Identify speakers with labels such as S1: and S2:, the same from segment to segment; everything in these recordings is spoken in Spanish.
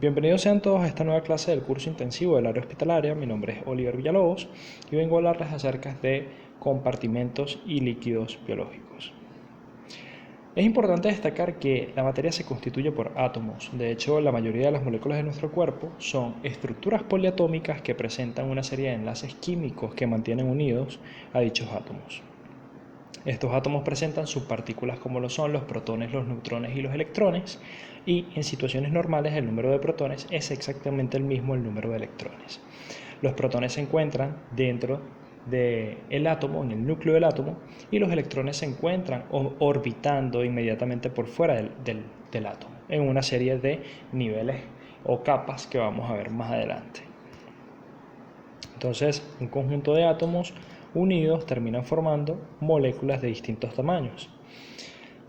S1: Bienvenidos sean todos a esta nueva clase del curso intensivo del área hospitalaria. Mi nombre es Oliver Villalobos y vengo a hablarles acerca de compartimentos y líquidos biológicos. Es importante destacar que la materia se constituye por átomos. De hecho, la mayoría de las moléculas de nuestro cuerpo son estructuras poliatómicas que presentan una serie de enlaces químicos que mantienen unidos a dichos átomos. Estos átomos presentan subpartículas como lo son los protones, los neutrones y los electrones, y en situaciones normales el número de protones es exactamente el mismo el número de electrones. Los protones se encuentran dentro del átomo, en el núcleo del átomo, y los electrones se encuentran orbitando inmediatamente por fuera del átomo, en una serie de niveles o capas que vamos a ver más adelante. Entonces, un conjunto de átomos unidos terminan formando moléculas de distintos tamaños.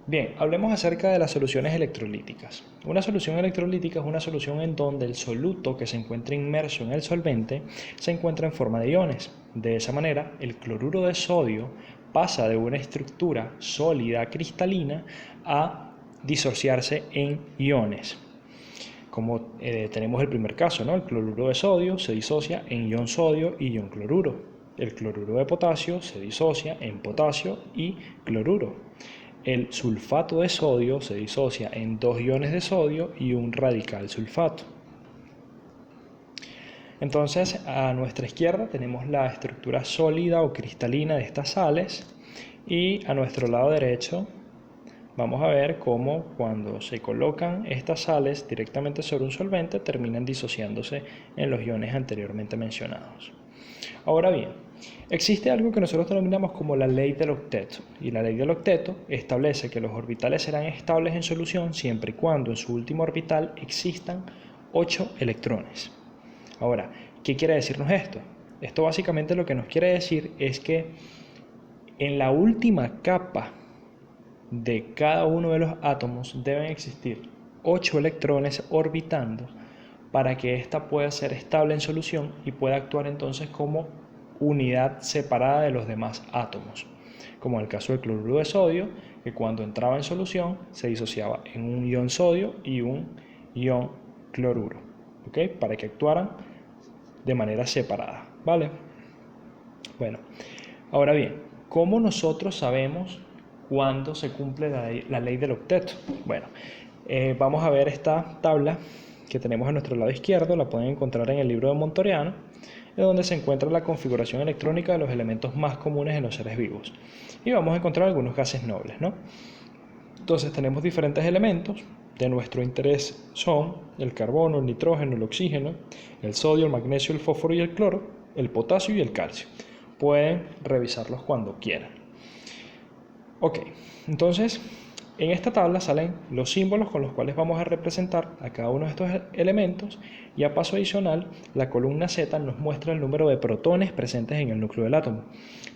S1: Bien, hablemos acerca de las soluciones electrolíticas. Una solución electrolítica es una solución en donde el soluto que se encuentra inmerso en el solvente se encuentra en forma de iones. De esa manera, el cloruro de sodio pasa de una estructura sólida cristalina a disociarse en iones. Como tenemos el primer caso, ¿no? El cloruro de sodio se disocia en ion sodio y ion cloruro. El cloruro de potasio se disocia en potasio y cloruro. El sulfato de sodio se disocia en dos iones de sodio y un radical sulfato. Entonces, a nuestra izquierda tenemos la estructura sólida o cristalina de estas sales y a nuestro lado derecho vamos a ver cómo cuando se colocan estas sales directamente sobre un solvente terminan disociándose en los iones anteriormente mencionados. Ahora bien, existe algo que nosotros denominamos como la ley del octeto, y la ley del octeto establece que los orbitales serán estables en solución siempre y cuando en su último orbital existan 8 electrones. Ahora, ¿qué quiere decirnos esto? Esto básicamente lo que nos quiere decir es que en la última capa de cada uno de los átomos deben existir 8 electrones orbitando para que ésta pueda ser estable en solución y pueda actuar entonces como unidad separada de los demás átomos, como en el caso del cloruro de sodio, que cuando entraba en solución se disociaba en un ion sodio y un ion cloruro, ¿ok? Para que actuaran de manera separada, ¿vale? Bueno, ahora bien, ¿cómo nosotros sabemos cuándo se cumple la ley del octeto? Bueno, vamos a ver esta tabla que tenemos a nuestro lado izquierdo, la pueden encontrar en el libro de Montoriano, en donde se encuentra la configuración electrónica de los elementos más comunes en los seres vivos. Y vamos a encontrar algunos gases nobles, ¿no? Entonces tenemos diferentes elementos. De nuestro interés son el carbono, el nitrógeno, el oxígeno, el sodio, el magnesio, el fósforo y el cloro, el potasio y el calcio. Pueden revisarlos cuando quieran. Ok, entonces en esta tabla salen los símbolos con los cuales vamos a representar a cada uno de estos elementos, y a paso adicional la columna Z nos muestra el número de protones presentes en el núcleo del átomo.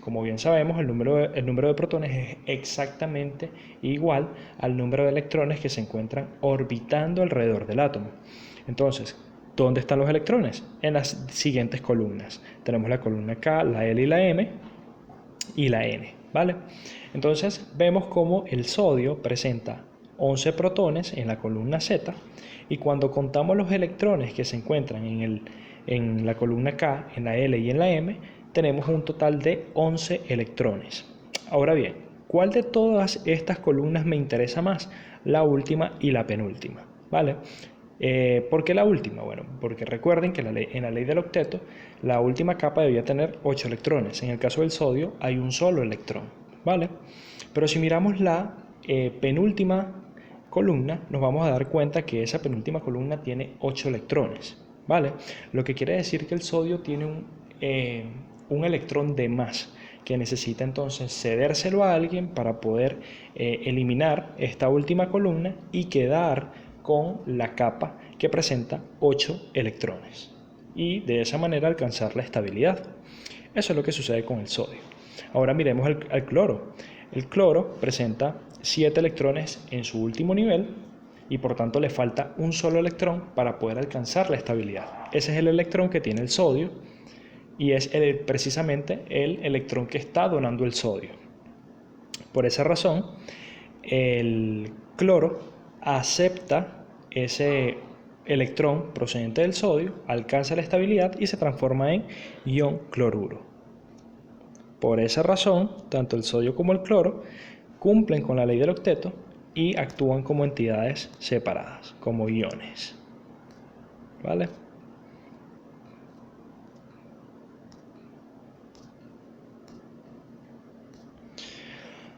S1: Como bien sabemos, el número de protones es exactamente igual al número de electrones que se encuentran orbitando alrededor del átomo. Entonces, ¿dónde están los electrones? En las siguientes columnas. Tenemos la columna K, la L y la M y la N, ¿vale? Entonces vemos cómo el sodio presenta 11 protones en la columna Z, y cuando contamos los electrones que se encuentran en la columna K, en la L y en la M, tenemos un total de 11 electrones. Ahora bien, ¿cuál de todas estas columnas me interesa más? La última y la penúltima, ¿vale? ¿Por qué la última? Bueno, porque recuerden que en la ley del octeto la última capa debía tener 8 electrones. En el caso del sodio hay un solo electrón, ¿vale? Pero si miramos la penúltima columna, nos vamos a dar cuenta que esa penúltima columna tiene 8 electrones, ¿vale? Lo que quiere decir que el sodio tiene un electrón de más, que necesita entonces cedérselo a alguien para poder eliminar esta última columna y quedar con la capa que presenta 8 electrones, y de esa manera alcanzar la estabilidad. Eso es lo que sucede con el sodio. Ahora miremos al cloro. El cloro presenta 7 electrones en su último nivel y por tanto le falta un solo electrón para poder alcanzar la estabilidad. Ese es el electrón que tiene el sodio y es precisamente el electrón que está donando el sodio. Por esa razón, el cloro acepta ese electrón procedente del sodio alcanza la estabilidad y se transforma en ion cloruro. Por esa razón, tanto el sodio como el cloro cumplen con la ley del octeto y actúan como entidades separadas, como iones. ¿Vale?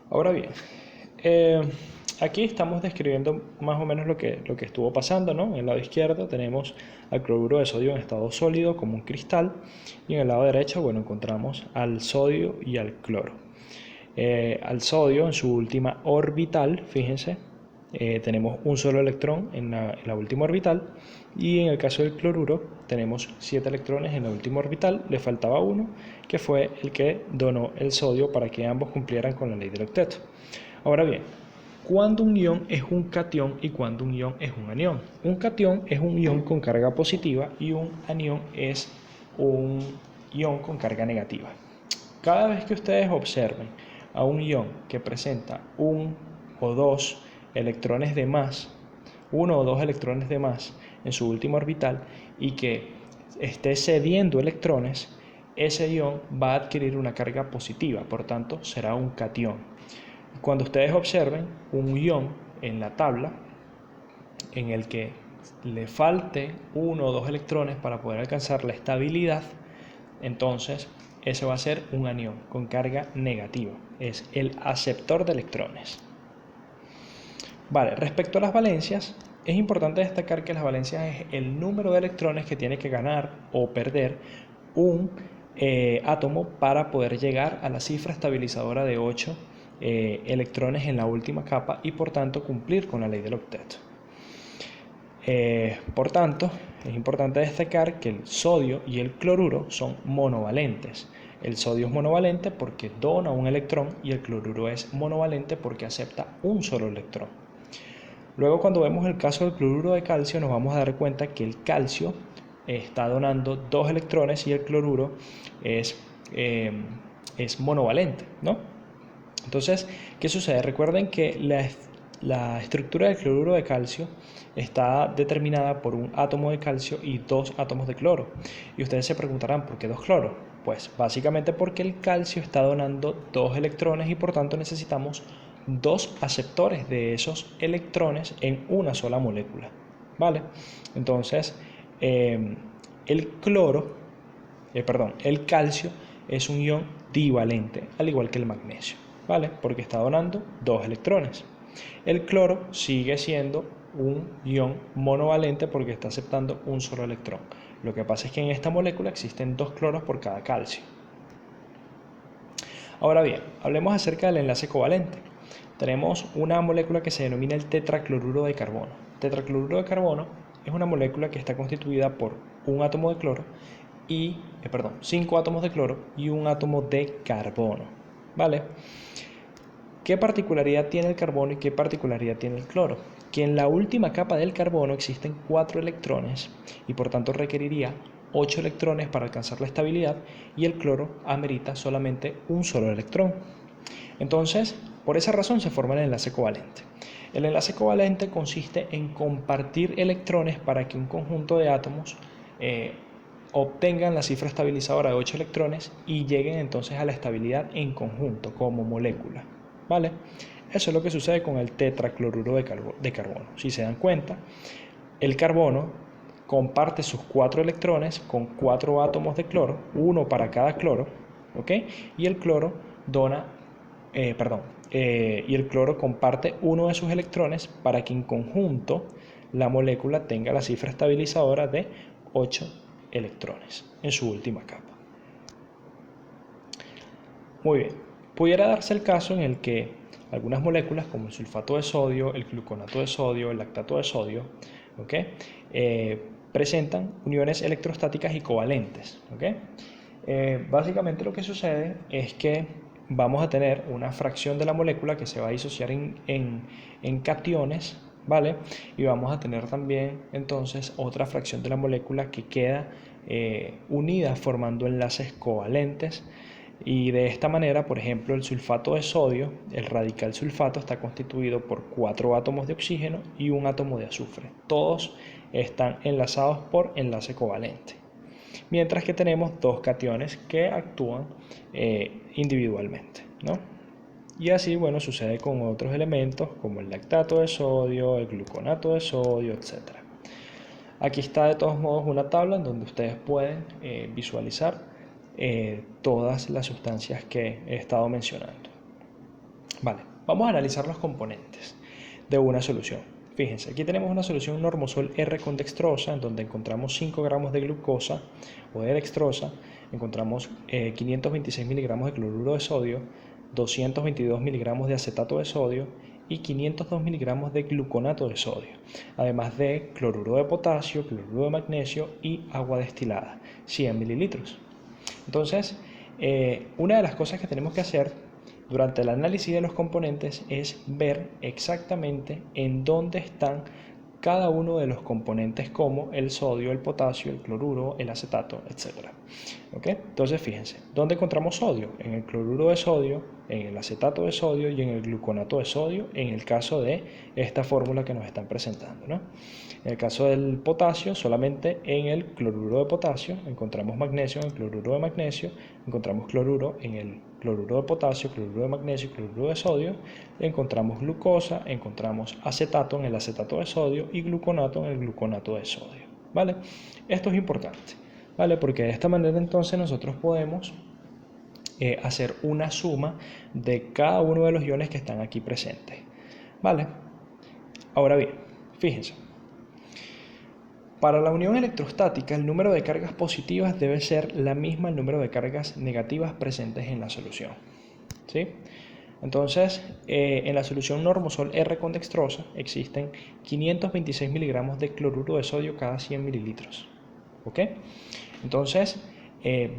S1: Ahora bien, aquí estamos describiendo más o menos lo que estuvo pasando, ¿no? En el lado izquierdo tenemos al cloruro de sodio en estado sólido como un cristal y en el lado derecho, bueno, encontramos al sodio y al cloro. Al sodio en su última orbital, fíjense, tenemos un solo electrón en la última orbital y en el caso del cloruro tenemos 7 electrones en la última orbital, le faltaba uno que fue el que donó el sodio para que ambos cumplieran con la ley del octeto. Ahora bien, ¿cuándo un ion es un catión y cuándo un ion es un anión? Un catión es un ion con carga positiva y un anión es un ion con carga negativa. Cada vez que ustedes observen a un ion que presenta un o dos electrones de más, uno o dos electrones de más en su última orbital y que esté cediendo electrones, ese ion va a adquirir una carga positiva, por tanto será un catión. Cuando ustedes observen un ion en la tabla en el que le falte uno o dos electrones para poder alcanzar la estabilidad, entonces ese va a ser un anión con carga negativa, es el aceptor de electrones. Vale, respecto a las valencias, es importante destacar que las valencias es el número de electrones que tiene que ganar o perder un átomo para poder llegar a la cifra estabilizadora de 8 electrones en la última capa y por tanto cumplir con la ley del octeto. Por tanto, es importante destacar que el sodio y el cloruro son monovalentes. El sodio es monovalente porque dona un electrón y el cloruro es monovalente porque acepta un solo electrón. Luego, cuando vemos el caso del cloruro de calcio, nos vamos a dar cuenta que el calcio está donando 2 electrones y el cloruro es monovalente, ¿no? Entonces, ¿qué sucede? Recuerden que la estructura del cloruro de calcio está determinada por un átomo de calcio y 2 átomos de cloro. Y ustedes se preguntarán, ¿por qué 2 cloros? Pues básicamente porque el calcio está donando 2 electrones y por tanto necesitamos 2 aceptores de esos electrones en una sola molécula. ¿Vale? Entonces, el calcio es un ion divalente, al igual que el magnesio, ¿vale? Porque está donando 2 electrones. El cloro sigue siendo un ion monovalente porque está aceptando un solo electrón. Lo que pasa es que en esta molécula existen 2 cloros por cada calcio. Ahora bien, hablemos acerca del enlace covalente. Tenemos una molécula que se denomina el tetracloruro de carbono. Tetracloruro de carbono es una molécula que está constituida por un átomo de cloro y, 5 átomos de cloro y un átomo de carbono, ¿vale? ¿Qué particularidad tiene el carbono y qué particularidad tiene el cloro? Que en la última capa del carbono existen 4 electrones y por tanto requeriría 8 electrones para alcanzar la estabilidad y el cloro amerita solamente un solo electrón. Entonces, por esa razón se forma el enlace covalente. El enlace covalente consiste en compartir electrones para que un conjunto de átomos obtengan la cifra estabilizadora de 8 electrones y lleguen entonces a la estabilidad en conjunto como molécula, ¿vale? Eso es lo que sucede con el tetracloruro de carbono. Si se dan cuenta, el carbono comparte sus 4 electrones con 4 átomos de cloro, uno para cada cloro, ¿ok? Y el cloro y el cloro comparte uno de sus electrones para que en conjunto la molécula tenga la cifra estabilizadora de 8 electrones en su última capa. Muy bien, pudiera darse el caso en el que algunas moléculas como el sulfato de sodio, el gluconato de sodio, el lactato de sodio, presentan uniones electrostáticas y covalentes. Básicamente lo que sucede es que vamos a tener una fracción de la molécula que se va a disociar en cationes, ¿vale? Y vamos a tener también entonces otra fracción de la molécula que queda unida formando enlaces covalentes Y de esta manera, por ejemplo, el sulfato de sodio, el radical sulfato, está constituido por 4 átomos de oxígeno y un átomo de azufre. Todos están enlazados por enlace covalente. Mientras que tenemos 2 cationes que actúan individualmente, ¿no? Y así, bueno, sucede con otros elementos como el lactato de sodio, el gluconato de sodio, etc. Aquí está de todos modos una tabla en donde ustedes pueden visualizar todas las sustancias que he estado mencionando. Vale, vamos a analizar los componentes de una solución. Fíjense, aquí tenemos una solución normosol R con dextrosa, en donde encontramos 5 gramos de glucosa o de dextrosa, encontramos 526 miligramos de cloruro de sodio, 222 miligramos de acetato de sodio y 502 miligramos de gluconato de sodio, además de cloruro de potasio, cloruro de magnesio y agua destilada, 100 mililitros. Entonces, una de las cosas que tenemos que hacer durante el análisis de los componentes es ver exactamente en dónde están cada uno de los componentes como el sodio, el potasio, el cloruro, el acetato, etc. ¿Okay? Entonces fíjense, ¿dónde encontramos sodio? En el cloruro de sodio, en el acetato de sodio y en el gluconato de sodio, en el caso de esta fórmula que nos están presentando, ¿no? En el caso del potasio, solamente en el cloruro de potasio, encontramos magnesio en el cloruro de magnesio, encontramos cloruro en el cloruro de potasio, cloruro de magnesio y cloruro de sodio, encontramos glucosa, encontramos acetato en el acetato de sodio y gluconato en el gluconato de sodio, ¿vale? Esto es importante, ¿vale? Porque de esta manera entonces nosotros podemos hacer una suma de cada uno de los iones que están aquí presentes, ¿vale? Ahora bien, fíjense. Para la unión electrostática, el número de cargas positivas debe ser la misma al número de cargas negativas presentes en la solución, ¿sí? Entonces, en la solución normosol R con dextrosa existen 526 miligramos de cloruro de sodio cada 100 mililitros, ¿ok? Entonces,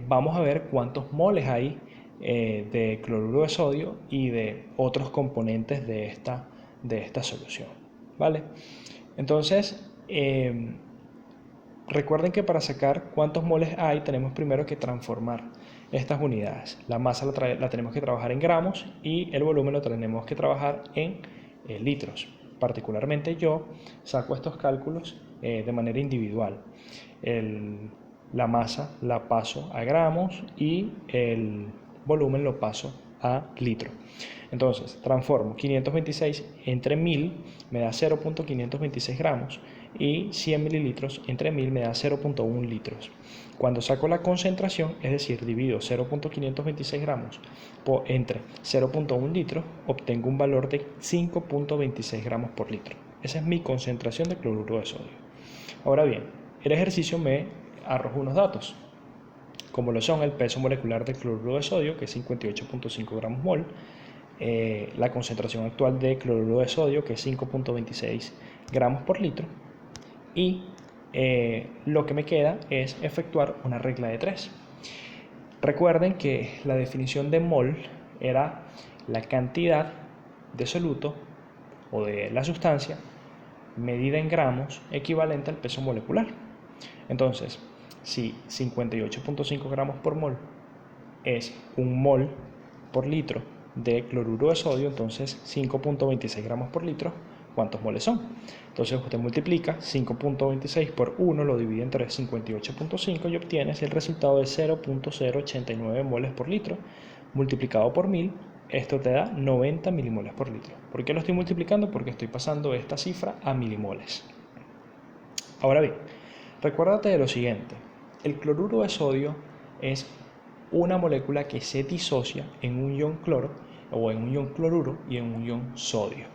S1: vamos a ver cuántos moles hay de cloruro de sodio y de otros componentes de esta solución, ¿vale? Entonces, recuerden que para sacar cuántos moles hay tenemos primero que transformar estas unidades. La masa la tenemos que trabajar en gramos y el volumen lo tenemos que trabajar en litros. Particularmente yo saco estos cálculos de manera individual. La masa la paso a gramos y el volumen lo paso a litro. Entonces transformo 526 entre 1000 me da 0.526 gramos y 100 mililitros entre 1000 me da 0.1 litros. Cuando saco la concentración, es decir, divido 0.526 gramos entre 0.1 litros, obtengo un valor de 5.26 gramos por litro. Esa es mi concentración de cloruro de sodio. Ahora bien, el ejercicio me arroja unos datos, como lo son el peso molecular del cloruro de sodio, que es 58.5 gramos mol, la concentración actual de cloruro de sodio, que es 5.26 gramos por litro, y lo que me queda es efectuar una regla de 3. Recuerden que la definición de mol era la cantidad de soluto o de la sustancia medida en gramos equivalente al peso molecular. Entonces, si 58.5 gramos por mol es un mol por litro de cloruro de sodio, entonces 5.26 gramos por litro, ¿cuántos moles son? Entonces usted multiplica 5.26 por 1, lo divide entre 58.5 y obtienes el resultado de 0.089 moles por litro, multiplicado por 1000, esto te da 90 milimoles por litro. ¿Por qué lo estoy multiplicando? Porque estoy pasando esta cifra a milimoles. Ahora bien, recuérdate de lo siguiente, el cloruro de sodio es una molécula que se disocia en un ion cloro o en un ion cloruro y en un ion sodio.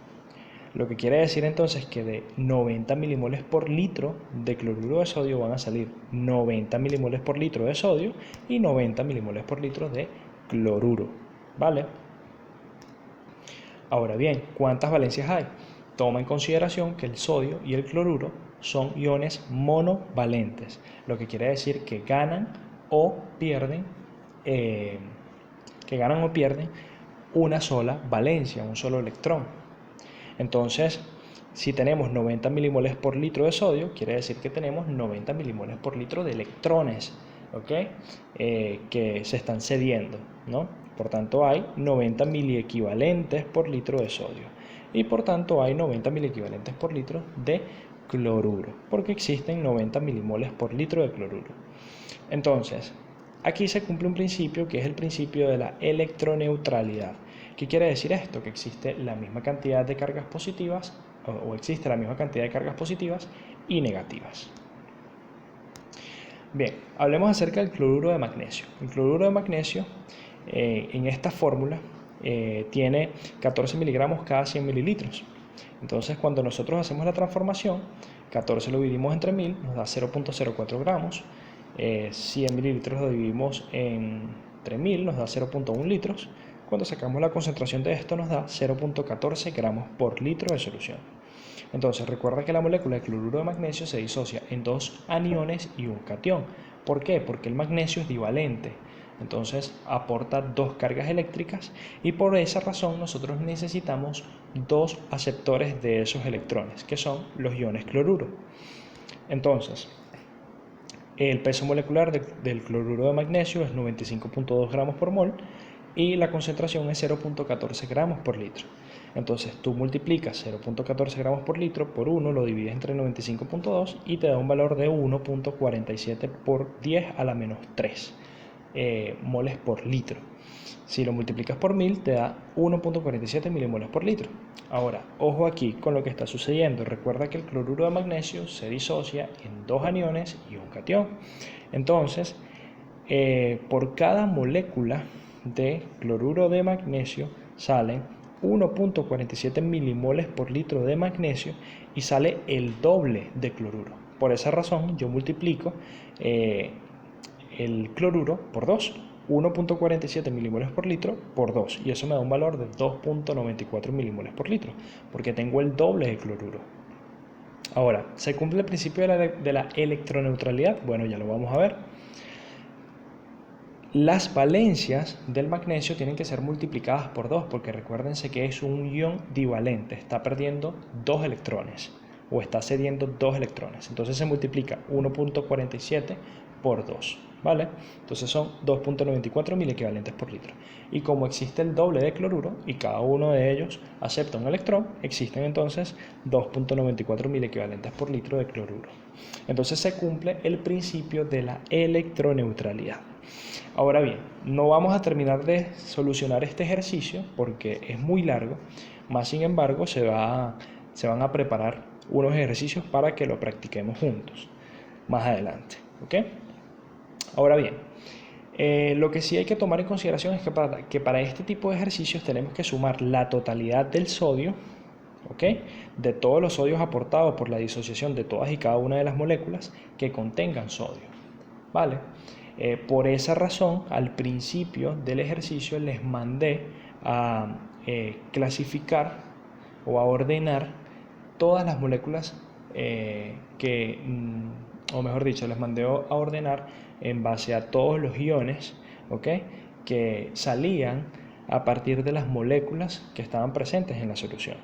S1: Lo que quiere decir entonces que de 90 milimoles por litro de cloruro de sodio van a salir 90 milimoles por litro de sodio y 90 milimoles por litro de cloruro, ¿vale? Ahora bien, ¿cuántas valencias hay? Toma en consideración que el sodio y el cloruro son iones monovalentes, lo que quiere decir que ganan o pierden una sola valencia, un solo electrón. Entonces, si tenemos 90 milimoles por litro de sodio, quiere decir que tenemos 90 milimoles por litro de electrones ¿ok? Que se están cediendo, ¿no? Por tanto, hay 90 miliequivalentes por litro de sodio y por tanto hay 90 miliequivalentes por litro de cloruro, porque existen 90 milimoles por litro de cloruro. Entonces, aquí se cumple un principio que es el principio de la electroneutralidad. ¿Qué quiere decir esto? Que existe la misma cantidad de cargas positivas o existe la misma cantidad de cargas positivas y negativas. Bien, hablemos acerca del cloruro de magnesio. El cloruro de magnesio en esta fórmula tiene 14 miligramos cada 100 mililitros. Entonces, cuando nosotros hacemos la transformación, 14 lo dividimos entre 1000, nos da 0.04 gramos. 100 mililitros lo dividimos entre 1000, nos da 0.1 litros. Cuando sacamos la concentración de esto, nos da 0.14 gramos por litro de solución. Entonces, recuerda que la molécula de cloruro de magnesio se disocia en dos aniones y un catión. ¿Por qué? Porque el magnesio es divalente. Entonces, aporta dos cargas eléctricas y por esa razón nosotros necesitamos dos aceptores de esos electrones, que son los iones cloruro. Entonces, el peso molecular del cloruro de magnesio es 95.2 gramos por mol y la concentración es 0.14 gramos por litro. Entonces tú multiplicas 0.14 gramos por litro por 1, lo divides entre 95.2 y te da un valor de 1.47 por 10 a la menos 3 moles por litro. Si lo multiplicas por 1000 te da 1.47 milimoles por litro. Ahora, ojo aquí con lo que está sucediendo. Recuerda que el cloruro de magnesio se disocia en dos aniones y un catión. Entonces, por cada molécula de cloruro de magnesio salen 1.47 milimoles por litro de magnesio y sale el doble de cloruro. Por esa razón yo multiplico el cloruro por 2, 1.47 milimoles por litro por 2, y eso me da un valor de 2.94 milimoles por litro, porque tengo el doble de cloruro. Ahora, ¿se cumple el principio de la electroneutralidad? Bueno, ya lo vamos a ver. Las valencias del magnesio tienen que ser multiplicadas por 2, porque recuérdense que es un ion divalente, está perdiendo 2 electrones o está cediendo 2 electrones. Entonces se multiplica 1.47 por 2, ¿vale? Entonces son 2.94 miliequivalentes por litro. Y como existe el doble de cloruro y cada uno de ellos acepta un electrón, existen entonces 2.94 miliequivalentes por litro de cloruro. Entonces se cumple el principio de la electroneutralidad. Ahora bien, no vamos a terminar de solucionar este ejercicio porque es muy largo, más sin embargo se van a preparar unos ejercicios para que lo practiquemos juntos más adelante, ¿ok? Ahora bien, lo que sí hay que tomar en consideración es que para este tipo de ejercicios tenemos que sumar la totalidad del sodio, ¿ok? De todos los sodios aportados por la disociación de todas y cada una de las moléculas que contengan sodio, ¿vale? Por esa razón, al principio del ejercicio les mandé a clasificar o a ordenar todas las moléculas o mejor dicho, les mandé a ordenar en base a todos los iones, ¿ok?, que salían a partir de las moléculas que estaban presentes en la solución.